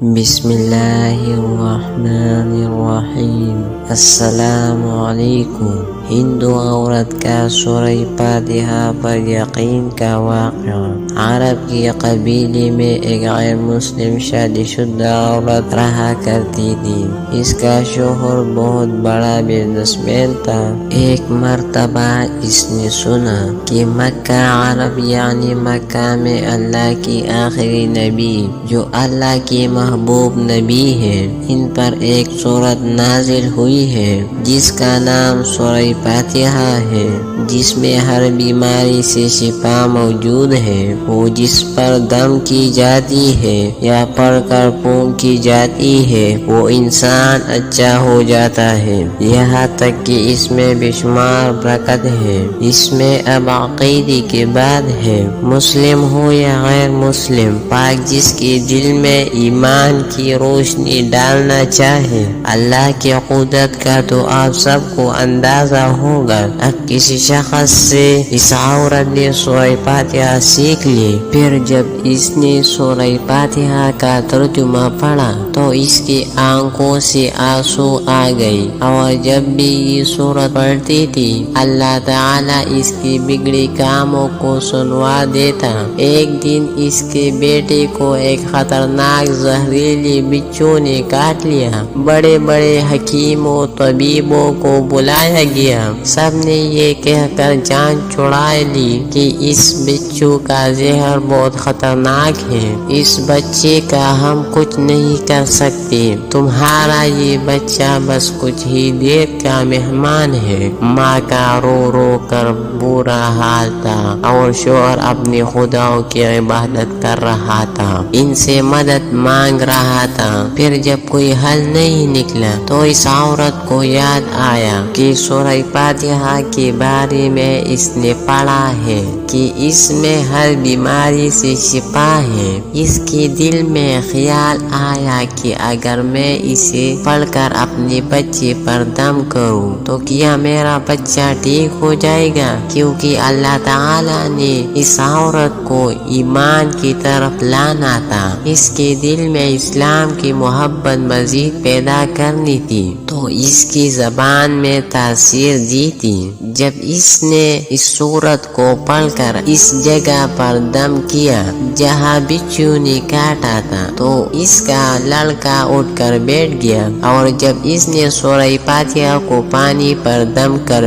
بسم اللہ الرحمن الرحیم۔ السلام علیکم۔ ہندو عورت کا سورہ فاتحہ پر یقین کا واقعہ۔ عرب کی قبیلے میں ایک غیر مسلم شادی شدہ عورت رہا کرتی تھی۔ اس کا شوہر بہت بڑا بزنس مین تھا۔ ایک مرتبہ اس نے سنا کہ مکہ عرب یعنی مکہ میں اللہ کی آخری نبی جو اللہ کی محبوب نبی ہے، ان پر ایک سورت نازل ہوئی ہے جس کا نام سورہ فاتحہ ہے، جس میں ہر بیماری سے شفا موجود ہے۔ وہ جس پر دم کی جاتی ہے یا پڑھ کر پھونکی جاتی ہے وہ انسان اچھا ہو جاتا ہے، یہاں تک کہ اس میں بے شمار برکت ہے۔ اس میں اب عقیدے کے بعد ہے، مسلم ہو یا غیر مسلم، پاک جس کے دل میں ایمان کی روشنی ڈالنا چاہے۔ اللہ کی قدرت کا تو آپ سب کو اندازہ ہوگا۔ اب کسی شخص سے اس عورت نے سورہ فاتحہ سیکھ لی، پھر جب اس نے سورہ فاتحہ کا ترجمہ پڑھا تو اس کی آنکھوں سے آنسو آ گئی، اور جب بھی یہ سورت پڑھتی تھی اللہ تعالیٰ اس کی بگڑی کاموں کو سنوا دیتا۔ ایک دن اس کے بیٹے کو ایک خطرناک زہریلی بچھو نے کاٹ لیا۔ بڑے بڑے حکیموں طبیبوں کو بلایا گیا، سب نے یہ کہہ کر جان چھڑا لی کہ اس بچھو کا زہر بہت خطرناک ہے، اس بچے کا ہم کچھ نہیں کر سکتے، تمہارا یہ بچہ بس کچھ ہی دیر کا مہمان ہے۔ ماں کا رو رو کر برا حال تھا، اور شوہر اپنے خداؤں کی عبادت کر رہا تھا، ان سے مدد مانگ رہا تھا۔ پھر جب کوئی حل نہیں نکلا تو اس عورت کو یاد آیا کہ سورہ فاتحہ کے بارے میں اس نے پڑھا ہے کہ اس میں ہر بیماری سے شفا ہے۔ اس کے دل میں خیال آیا کہ اگر میں اسے پڑھ کر اپنے بچے پر دم کروں تو کیا میرا بچہ ٹھیک ہو جائے گا، کیونکہ اللہ تعالیٰ نے اس عورت کو ایمان کی طرف لانا تھا، اس کے دل میں اسلام کی محبت مزید پیدا کرنی تھی، تو اس کی زبان میں تاثیر دی تھی۔ جب اس نے اس سورت کو پڑھ کر اس جگہ پر دم کیا جہاں بچھو نے کاٹا تھا تو اس کا لڑکا اٹھ کر بیٹھ گیا، اور جب اس نے سورہ فاتحہ کو پانی پر دم کر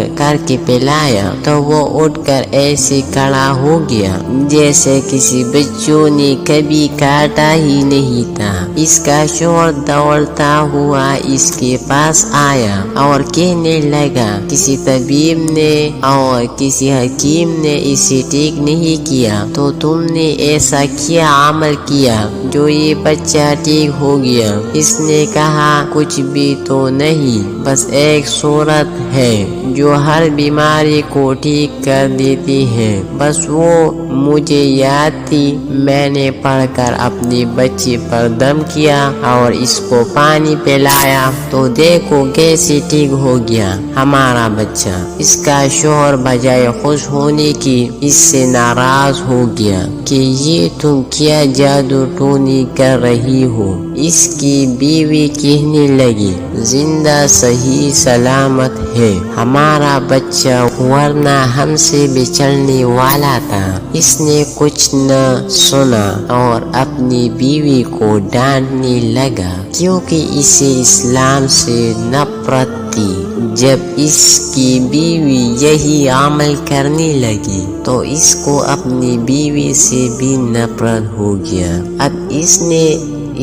کے پلایا تو وہ اٹھ کر ایسے کھڑا ہو گیا جیسے کسی بچوں نے کبھی کاٹا ہی نہیں تھا۔ اس کا شوہر دوڑتا ہوا اس کے پاس آیا اور کہنے لگا کسی طبیب نے اور کسی حکیم نے اسے ٹھیک نہیں کیا، تو تم نے ایسا کیا عمل کیا جو یہ بچہ ٹھیک ہو گیا؟ اس نے کہا کچھ بھی تو نہیں، بس ایک سورت ہے جو ہر بیماری کو ٹھیک کر دیتی ہے، بس وہ مجھے یاد تھی، میں نے پڑھ کر اپنے بچے پر دم کیا اور اس کو پانی پلایا تو دیکھو کیسے ٹھیک ہو گیا ہمارا بچہ۔ اس کا شوہر بجائے خوش ہونے کی اس سے ناراض ہو گیا کہ یہ تم کیا جادو ٹونی کر رہی ہو۔ اس کی بیوی کہنے لگی زندہ صحیح سلامت ہے ہمارا بچہ، ورنہ ہم سے بچھڑنے والا تھا۔ اس نے کچھ نہ سنا اور اپنی بیوی کو ڈانٹنے لگا کیونکہ اسے اسلام سے نفرت تھی۔ جب اس کی بیوی یہی عمل کرنے لگی تو اس کو اپنی بیوی سے بھی نفرت ہو گیا۔ اب اس نے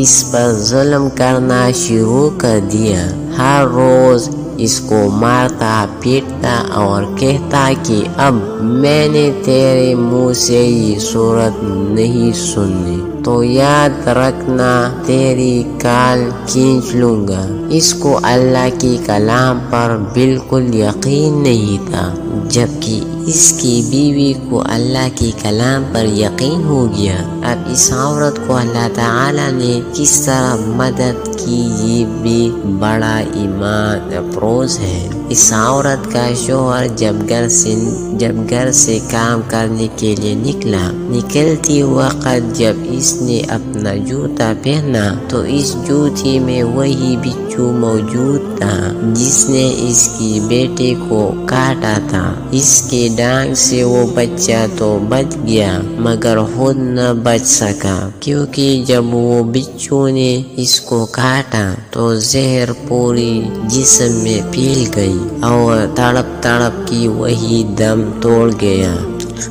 اس پر ظلم کرنا شروع کر دیا، ہر روز اس کو مارتا پیٹتا اور کہتا کہ اب میں نے تیرے منہ سے یہ سورت نہیں سنی تو یاد رکھنا تیری کال کھینچ لوں گا۔ اس کو اللہ کے کلام پر بالکل یقین نہیں تھا، جبکہ اس کی بیوی کو اللہ کے کلام پر یقین ہو گیا۔ اب اس عورت کو اللہ تعالیٰ نے کس طرح مدد کی یہ بھی بڑا ایمان افروز ہے۔ اس عورت کا شوہر جب گھر سے کام کرنے کے لیے نکلتی وقت جب اس نے اپنا جوتا جوتا پہنا تو اس جوتے میں وہی بچھو موجود تھا جس نے اس کی بیٹے کو کاٹا تھا۔ اس کے ڈانگ سے وہ بچہ تو بچ گیا مگر خود نہ بچ سکا، کیونکہ جب وہ بچھو نے اس کو کاٹا تو زہر پوری جسم میں پھیل گئی اور تڑپ تڑپ کی وہی دم توڑ گیا۔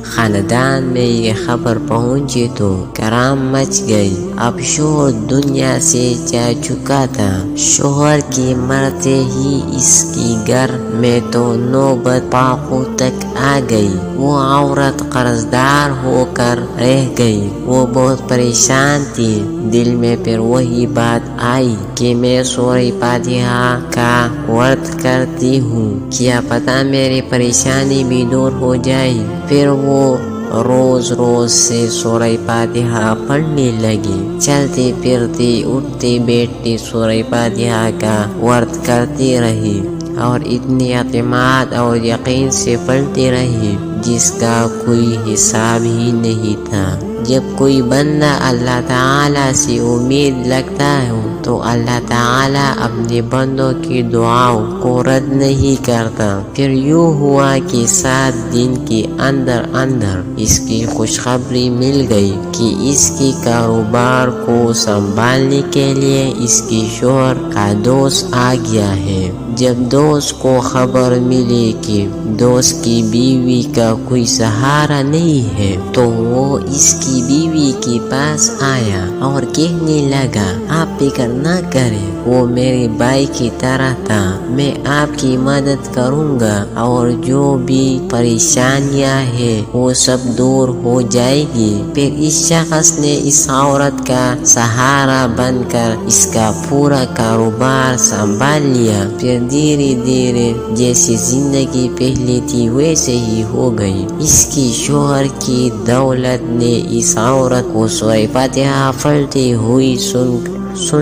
خاندان میں یہ خبر پہنچی تو کرام مچ گئی۔ اب شوہر دنیا سے جا چکا تھا۔ شوہر کے مرتے ہی اس کی گھر میں تو نوبت پاقو تک آ گئی۔ وہ عورت قرضدار ہو کر رہ گئی۔ وہ بہت پریشان تھی۔ دل میں پھر وہی بات آئی کہ میں سورہ فاتحہ کا ورد کرتی ہوں، کیا پتہ میری پریشانی بھی دور ہو جائے۔ پھر وہ روز روز سے سورہ فاتحہ پڑھنے لگی۔ چلتی پھرتی اٹھتی بیٹھتی سورہ فاتحہ کا ورد کرتی رہی اور اتنی اعتماد اور یقین سے پڑھتی رہی جس کا کوئی حساب ہی نہیں تھا۔ جب کوئی بندہ اللہ تعالیٰ سے امید لگتا ہے تو اللہ تعالیٰ اپنے بندوں کی دعاؤں کو رد نہیں کرتا۔ پھر یوں ہوا کہ 7 دن کے اندر اندر اس کی خوشخبری مل گئی کہ اس کے کاروبار کو سنبھالنے کے لیے اس کے شوہر کا دوست آ گیا ہے۔ جب دوست کو خبر ملی کہ دوست کی بیوی کا کوئی سہارا نہیں ہے تو وہ اس کی بیوی کے پاس آیا اور کہنے لگا، آپ فکر نہ کریں، وہ میرے بھائی کی طرح تھا، میں آپ کی مدد کروں گا اور جو بھی پریشانیاں ہیں وہ سب دور ہو جائے گی۔ پھر اس شخص نے اس عورت کا سہارا بن کر اس کا پورا کاروبار سنبھال لیا۔ پھر دھیرے دھیرے جیسی زندگی پہلے تھی ویسے ہی ہو گئی۔ اس کی شوہر کی دولت نے اس عورت کو سورہ فاتحہ پڑھتے ہوئی سن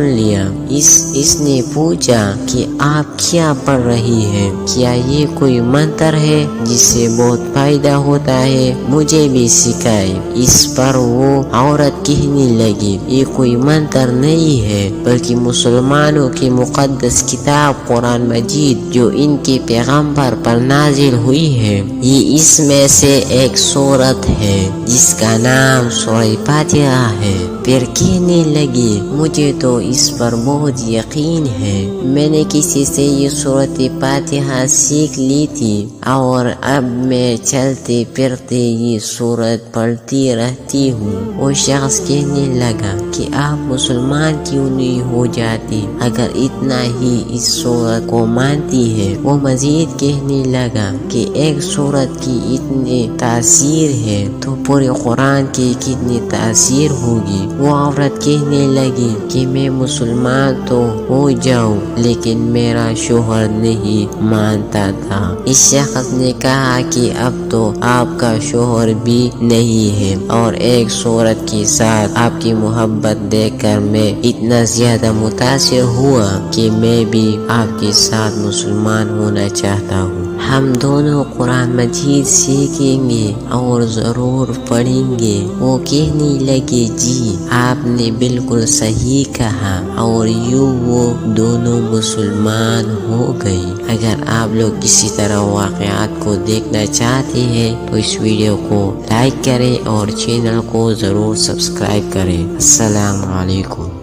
لیا۔ اس نے پوچھا کہ آپ کیا پڑھ رہی ہیں؟ کیا یہ کوئی منتر ہے جس سے بہت فائدہ ہوتا ہے؟ مجھے بھی سکھائے۔ اس پر وہ عورت کہنے لگی، یہ کوئی منتر نہیں ہے بلکہ مسلمانوں کی مقدس کتاب قرآن مجید جو ان کے پیغمبر پر نازل ہوئی ہے، یہ اس میں سے ایک سورت ہے جس کا نام سورہ فاتحہ ہے۔ پھر کہنے لگی، مجھے تو اس پر بہت یقین ہے، میں نے کسی سے یہ سورۃ فاتحہ سیکھ لی تھی اور اب میں چلتے پھرتے یہ سورت پڑھتی رہتی ہوں۔ وہ شخص کہنے لگا کہ آپ مسلمان کیوں نہیں ہو جاتی اگر اتنا ہی اس سورت کو مانتی ہے؟ وہ مزید کہنے لگا کہ ایک سورت کی اتنی تاثیر ہے تو پورے قرآن کی کتنی تاثیر ہوگی۔ وہ عورت کہنے لگی کہ میں مسلمان تو ہو جاؤں لیکن میرا شوہر نہیں مانتا تھا۔ اس شخص نے کہا کہ اب تو آپ کا شوہر بھی نہیں ہے اور ایک سورت کے ساتھ آپ کی محبت دیکھ کر میں اتنا زیادہ متاثر ہوا کہ میں بھی آپ کے ساتھ مسلمان ہونا چاہتا ہوں۔ ہم دونوں قرآن مجید سیکھیں گے اور ضرور پڑھیں گے۔ وہ کہنے لگے، جی آپ نے بالکل صحیح کہا، اور یوں وہ دونوں مسلمان ہو گئی۔ اگر آپ لوگ اسی طرح واقعات کو دیکھنا چاہتے ہیں تو اس ویڈیو کو لائک کریں اور چینل کو ضرور سبسکرائب کریں۔ السلام علیکم۔